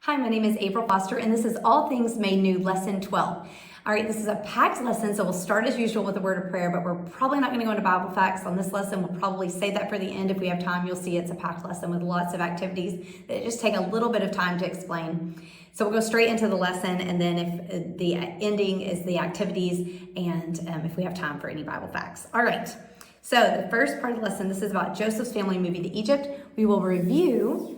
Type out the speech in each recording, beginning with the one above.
Hi, my name is April Foster, and this is All Things Made New, Lesson 12. All right, this is a packed lesson, so we'll start as usual with a word of prayer, but we're probably not going to go into Bible facts on this lesson. We'll probably save that for the end. If we have time, you'll see it's a packed lesson with lots of activities that just take a little bit of time to explain. So we'll go straight into the lesson, and then if the ending is the activities, and if we have time for any Bible facts. All right, so the first part of the lesson, this is about Joseph's family moving to Egypt. We will review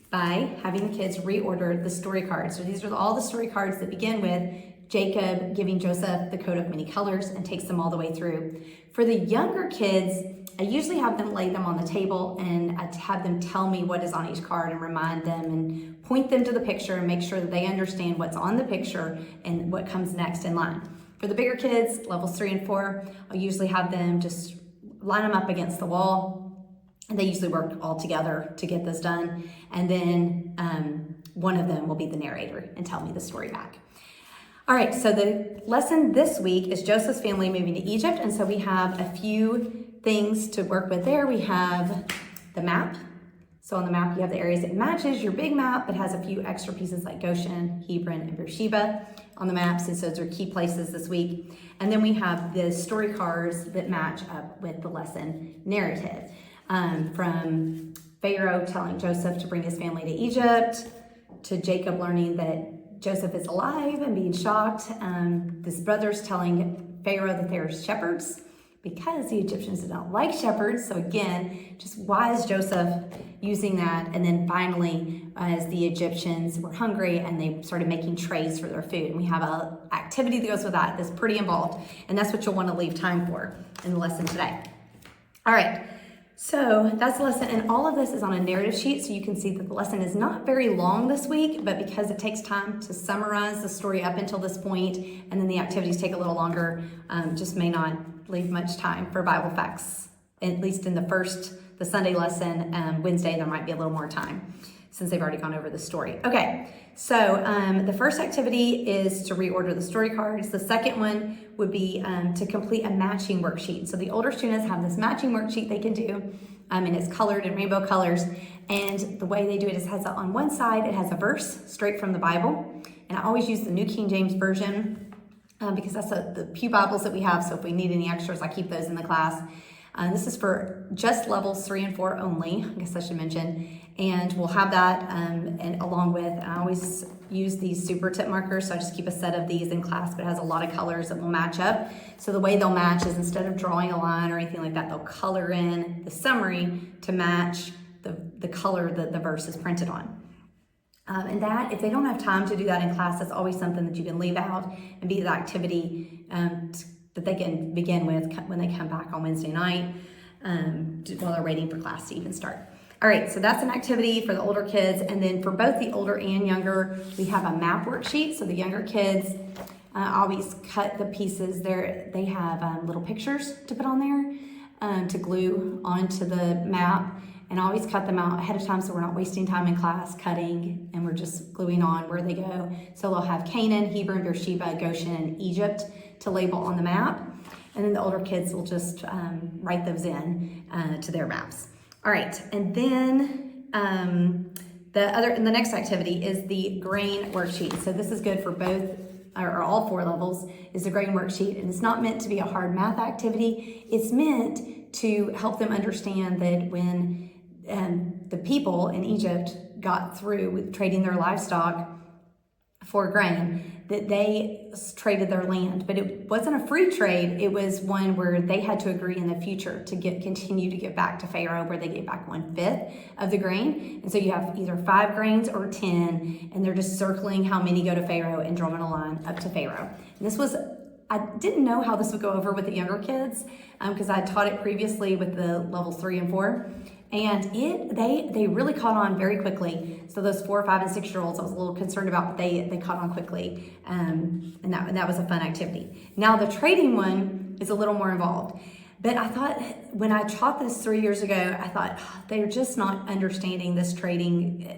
by having the kids reorder the story cards. So these are all the story cards that begin with Jacob giving Joseph the coat of many colors and takes them all the way through. For the younger kids, I usually have them lay them on the table and I have them tell me what is on each card and remind them and point them to the picture and make sure that they understand what's on the picture and what comes next in line. For the bigger kids, levels 3 and 4, I'll usually have them just line them up against the wall. And they usually work all together to get this done. And then one of them will be the narrator and tell me the story back. All right, so the lesson this week is Joseph's family moving to Egypt. And so we have a few things to work with there. We have the map. So on the map, you have the areas it matches your big map, but has a few extra pieces like Goshen, Hebron, and Beersheba on the map, since those are key places this week. And then we have the story cards that match up with the lesson narrative. From Pharaoh telling Joseph to bring his family to Egypt, to Jacob learning that Joseph is alive and being shocked, his brothers telling Pharaoh that they're shepherds because the Egyptians did not like shepherds. So again, just why is Joseph using that? And then finally, as the Egyptians were hungry and they started making trays for their food. And we have an activity that goes with that that's pretty involved. And that's what you'll want to leave time for in the lesson today. All right. So that's the lesson, and all of this is on a narrative sheet, so you can see that the lesson is not very long this week, but because it takes time to summarize the story up until this point, and then the activities take a little longer, just may not leave much time for Bible facts. At least in the Sunday lesson, Wednesday, there might be a little more time since they've already gone over the story. Okay, so the first activity is to reorder the story cards. The second one would be to complete a matching worksheet. So the older students have this matching worksheet they can do, and it's colored in rainbow colors. And the way they do it is on one side, it has a verse straight from the Bible. And I always use the New King James Version because that's the Pew Bibles that we have. So if we need any extras, I keep those in the class. This is for just levels 3 and 4 only, I guess I should mention. And we'll have that and along with, I always use these super tip markers, so I just keep a set of these in class, but it has a lot of colors that will match up. So the way they'll match is instead of drawing a line or anything like that, they'll color in the summary to match the color that the verse is printed on. And that, if they don't have time to do that in class, that's always something that you can leave out and be the activity that they can begin with when they come back on Wednesday night while they're waiting for class to even start. All right, so that's an activity for the older kids. And then for both the older and younger, we have a map worksheet. So the younger kids always cut the pieces there. They have little pictures to put on there to glue onto the map. And I always cut them out ahead of time so we're not wasting time in class cutting and we're just gluing on where they go. So they'll have Canaan, Hebron, Beersheba, Goshen, and Egypt to label on the map. And then the older kids will just write those in to their maps. All right, and then the next activity is the grain worksheet. So this is good for both or all 4 levels, is the grain worksheet. And it's not meant to be a hard math activity. It's meant to help them understand that when the people in Egypt got through with trading their livestock for grain, that they traded their land, but it wasn't a free trade. It was one where they had to agree in the future to continue to give back to Pharaoh, where they gave back 1/5 of the grain. And so you have either 5 grains or 10, and they're just circling how many go to Pharaoh and drawing a line up to Pharaoh. And I didn't know how this would go over with the younger kids because I taught it previously with the levels 3 and 4. And they really caught on very quickly. So those 4, 5, and 6-year-olds I was a little concerned about, but they caught on quickly. And that was a fun activity. Now the trading one is a little more involved. But I thought when I taught this 3 years ago, I thought they're just not understanding this trading,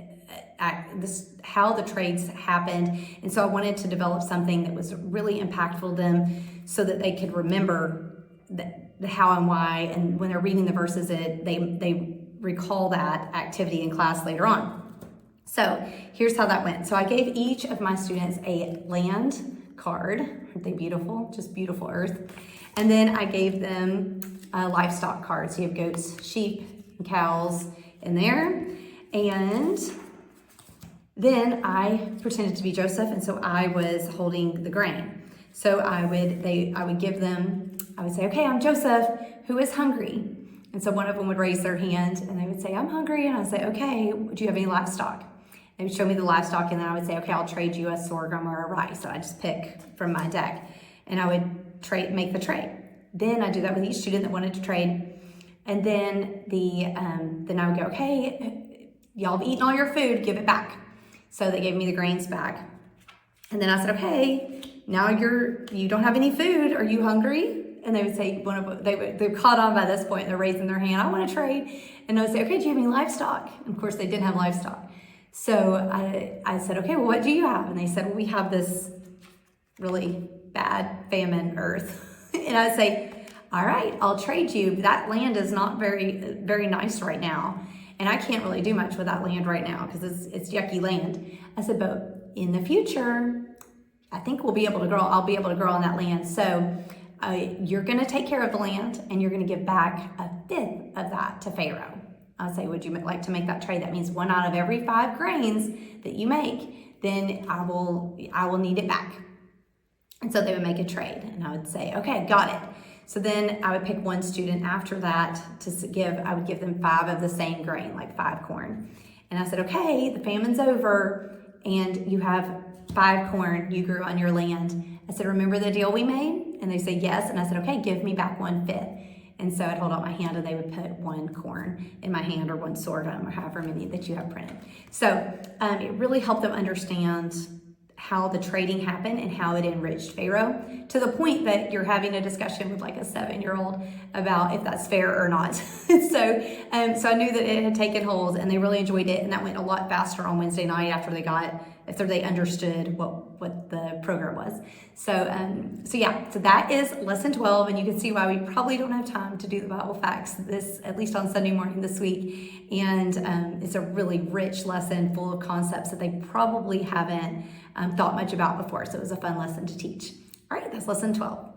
how the trades happened. And so I wanted to develop something that was really impactful to them so that they could remember the how and why. And when they're reading the verses, they recall that activity in class later on. So here's how that went. So I gave each of my students a land card. Aren't they beautiful? Just beautiful earth. And then I gave them a livestock card. So you have goats, sheep, and cows in there. And then I pretended to be Joseph, and so I was holding the grain. So I would say, okay, I'm Joseph, who is hungry? And so one of them would raise their hand and they would say, I'm hungry. And I'd say, okay, do you have any livestock? They would show me the livestock, and then I would say, okay, I'll trade you a sorghum or a rice. So I just pick from my deck, and I would make the trade. Then I do that with each student that wanted to trade. And then then I would go, okay, y'all have eaten all your food, give it back. So they gave me the grains back. And then I said, okay, now you don't have any food. Are you hungry? And they would say, they're caught on by this point. They're raising their hand. I want to trade. And I would say, okay, do you have any livestock? And of course, they didn't have livestock. So I said, okay, well, what do you have? And they said, well, we have this really bad famine earth. And I would say, all right, I'll trade you. That land is not very, very nice right now. And I can't really do much with that land right now because it's yucky land. I said, but in the future, I think we'll be able to grow. I'll be able to grow on that land. So you're going to take care of the land, and you're going to give back a fifth of that to Pharaoh. I'll say, would you like to make that trade? That means 1 out of every 5 grains that you make, then I will need it back. And so they would make a trade, and I would say, okay, got it. So then I would pick one student after that I would give them 5 of the same grain, like 5 corn. And I said, okay, the famine's over, and you have 5 corn you grew on your land. I said, remember the deal we made? And they say, yes. And I said, okay, give me back 1/5. And so I'd hold out my hand, and they would put 1 corn in my hand, or 1 sorghum, or however many that you have printed. So it really helped them understand how the trading happened and how it enriched Pharaoh, to the point that you're having a discussion with like a 7-year-old about if that's fair or not. So I knew that it had taken hold, and they really enjoyed it, and that went a lot faster on Wednesday night after they understood what the program was. So that is lesson 12, and you can see why we probably don't have time to do the Bible facts at least on Sunday morning this week. And it's a really rich lesson full of concepts that they probably haven't thought much about before. So it was a fun lesson to teach. All right, that's lesson 12.